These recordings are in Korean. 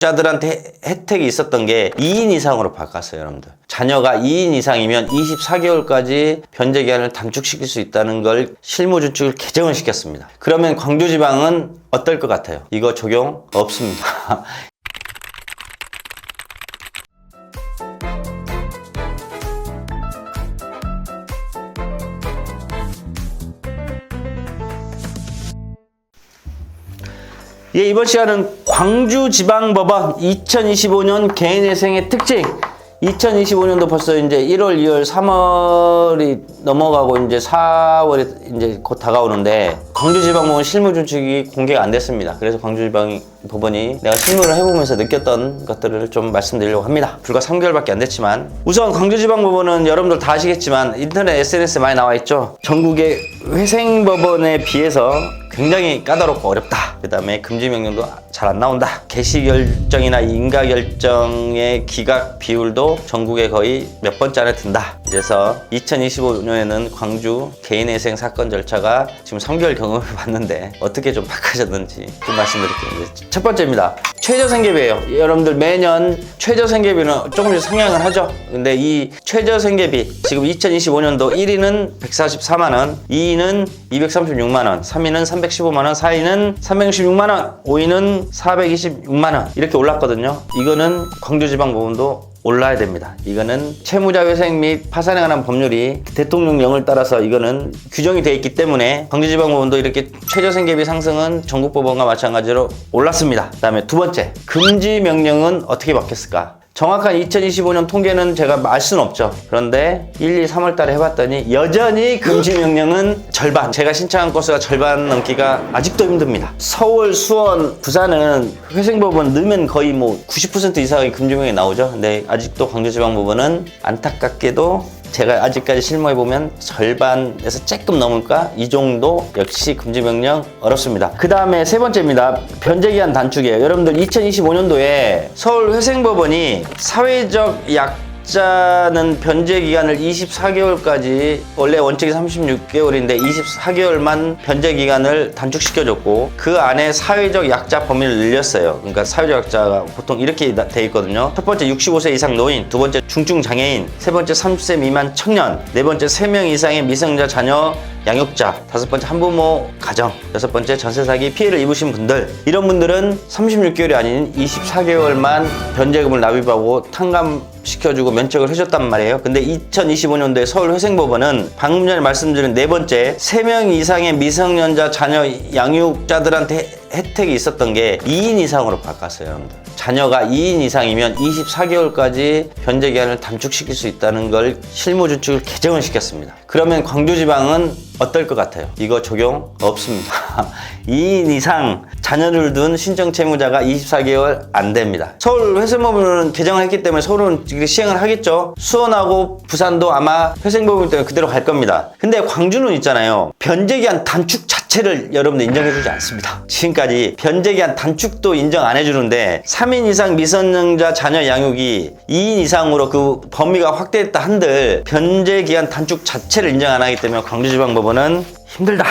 자들한테 혜택이 있었던 게 2인 이상으로 바꿨어요, 여러분들. 자녀가 2인 이상이면 24개월까지 변제 기간을 단축시킬 수 있다는 걸 실무준칙을 개정을 시켰습니다. 그러면 광주지방은 어떨 것 같아요? 이거 적용 없습니다. 예, 이번 시간은 광주지방법원 2025년 개인회생의 특징. 2025년도 벌써 이제 1월, 2월, 3월이 넘어가고 이제 4월이 이제 곧 다가오는데 광주지방법원 실무준칙이 공개가 안 됐습니다. 그래서 광주지방법원이 내가 실무를 해보면서 느꼈던 것들을 좀 말씀드리려고 합니다. 불과 3개월밖에 안 됐지만 우선 광주지방법원은 여러분들 다 아시겠지만 인터넷 SNS에 많이 나와 있죠. 전국의 회생법원에 비해서 굉장히 까다롭고 어렵다. 그 다음에 금지명령도 잘 안 나온다. 개시결정이나 인가결정의 기각 비율도 전국에 거의 몇 번째 안에 든다. 그래서 2025년에는 광주 개인회생 사건 절차가 지금 3개월 경험을 봤는데 어떻게 좀 바꿔졌는지 좀 말씀드릴게요. 첫 번째입니다. 최저생계비예요. 여러분들 매년 최저생계비는 조금씩 상향을 하죠. 근데 이 최저생계비 지금 2025년도 1위는 144만원, 2위는 236만원, 3위는 315만원, 4위는 366만원, 5위는 426만원 이렇게 올랐거든요. 이거는 광주지방법원도 올라야 됩니다. 이거는 채무자 회생 및 파산에 관한 법률이 대통령령을 따라서 이거는 규정이 되어 있기 때문에 광주지방법원도 이렇게 최저생계비 상승은 전국법원과 마찬가지로 올랐습니다. 그 다음에 두 번째, 금지명령은 어떻게 바뀌었을까? 정확한 2025년 통계는 제가 알 수는 없죠. 그런데 1, 2, 3월 달에 해봤더니 여전히 금지명령은 절반, 제가 신청한 건수가 절반 넘기가 아직도 힘듭니다. 서울, 수원, 부산은 회생법원 넣으면 거의 뭐 90% 이상의 금지명령이 나오죠. 근데 아직도 광주지방법원은 안타깝게도 제가 아직까지 실무해보면 절반에서 조금 넘을까? 이 정도 역시 금지명령 어렵습니다. 그 다음에 세 번째입니다. 변제기한 단축이에요. 여러분들 2025년도에 서울회생법원이 사회적 약자는 변제기간을 24개월까지 원래 원칙이 36개월인데 24개월만 변제기간을 단축시켜줬고 그 안에 사회적 약자 범위를 늘렸어요. 그러니까 사회적 약자가 보통 이렇게 돼 있거든요. 첫 번째 65세 이상 노인, 두 번째 중증장애인, 세 번째 30세 미만 청년, 네 번째 3명 이상의 미성년자 자녀 양육자, 다섯 번째 한부모 가정, 여섯 번째 전세 사기 피해를 입으신 분들, 이런 분들은 36개월이 아닌 24개월만 변제금을 납입하고 탕감시켜주고 면책을 해줬단 말이에요. 근데 2025년도에 서울회생법원은 방금 전에 말씀드린 네 번째 3명 이상의 미성년자 자녀 양육자들한테 혜택이 있었던 게 2인 이상으로 바꿨어요, 여러분들. 자녀가 2인 이상이면 24개월까지 변제 기간을 단축시킬 수 있다는 걸 실무준칙을 개정을 시켰습니다. 그러면 광주지방은 어떨 것 같아요? 이거 적용 없습니다. 2인 이상 자녀를 둔 신청 채무자가 24개월 안 됩니다. 서울 회생법원은 개정을 했기 때문에 서울은 시행을 하겠죠. 수원하고 부산도 아마 회생법원 때문에 그대로 갈 겁니다. 근데 광주는 있잖아요. 변제기한 단축 자체를 여러분들 인정해주지 않습니다. 지금까지 변제기한 단축도 인정 안 해주는데 3인 이상 미성년자 자녀 양육이 2인 이상으로 그 범위가 확대했다 한들 변제기한 단축 자체를 인정 안 하기 때문에 광주지방법원은 힘들다.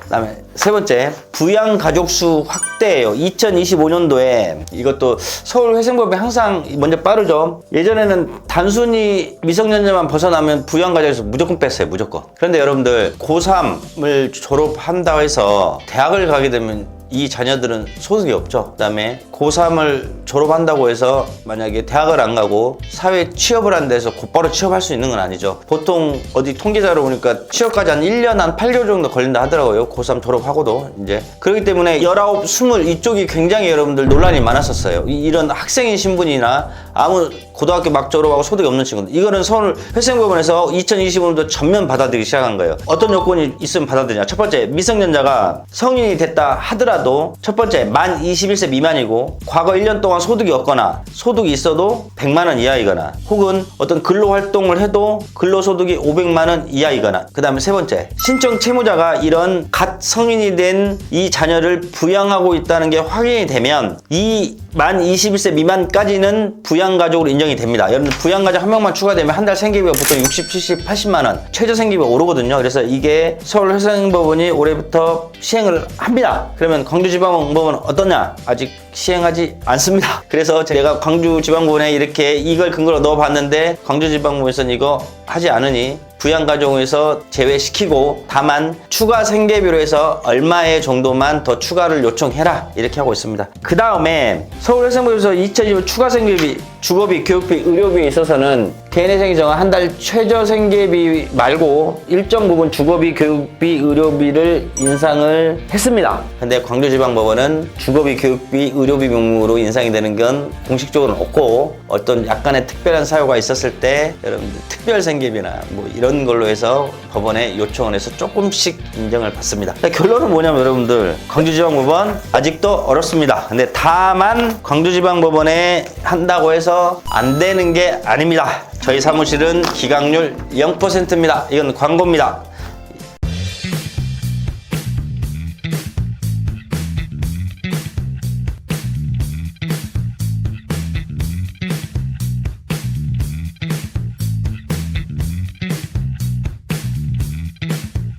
그 다음에 세 번째, 부양가족수 확대예요. 2025년도에 이것도 서울회생법이 항상 먼저 빠르죠. 예전에는 단순히 미성년자만 벗어나면 부양가족수 무조건 뺐어요. 무조건. 그런데 여러분들 고3을 졸업한다고 해서 대학을 가게 되면 이 자녀들은 소득이 없죠. 그 다음에 고3을 졸업한다고 해서 만약에 대학을 안 가고 사회 취업을 한 데서 곧바로 취업할 수 있는 건 아니죠. 보통 어디 통계자로 보니까 취업까지 한 1년 한 8개월 정도 걸린다 하더라고요. 고3 졸업하고도 이제. 그렇기 때문에 19, 20 이쪽이 굉장히 여러분들 논란이 많았었어요. 이런 학생인 신분이나 아무 고등학교 막 졸업하고 소득이 없는 친구들. 이거는 서울회생법원에서 2025년도 전면 받아들이기 시작한 거예요. 어떤 요건이 있으면 받아들이냐. 첫 번째, 미성년자가 성인이 됐다 하더라도 첫 번째, 만 21세 미만이고 과거 1년 동안 소득이 없거나 소득이 있어도 100만 원 이하이거나 혹은 어떤 근로활동을 해도 근로소득이 500만 원 이하이거나. 그 다음에 세 번째, 신청 채무자가 이런 갓 성인이 된 이 자녀를 부양하고 있다는 게 확인이 되면 이 만 21세 미만까지는 부양가족으로 인정이 됩니다. 여러분 부양가족 한 명만 추가되면 한 달 생계비가 보통 60, 70, 80만 원 최저 생계비가 오르거든요. 그래서 이게 서울회생법원이 올해부터 시행을 합니다. 그러면 그러면 광주지방법원 어떠냐? 아직 시행하지 않습니다. 그래서 제가 광주지방법원에 이렇게 이걸 근거로 넣어봤는데 광주지방법원에서는 이거 하지 않으니 부양가족에서 제외시키고 다만 추가 생계비로 해서 얼마의 정도만 더 추가를 요청해라 이렇게 하고 있습니다. 그 다음에 서울회생부에서 2025 추가 생계비, 주거비, 교육비, 의료비에 있어서는 개인회생이 정한 한 달 최저 생계비 말고 일정 부분 주거비, 교육비, 의료비를 인상을 했습니다. 근데 광주지방법원은 주거비, 교육비, 의료비 명목으로 인상이 되는 건 공식적으로는 없고 어떤 약간의 특별한 사유가 있었을 때 여러분들 특별 생계비나 뭐 이런 걸로 해서 법원에 요청을 해서 조금씩 인정을 받습니다. 결론은 뭐냐면 여러분들 광주지방법원 아직도 어렵습니다. 근데 다만 광주지방법원에 한다고 해서 안 되는 게 아닙니다. 저희 사무실은 기각률 0%입니다. 이건 광고입니다.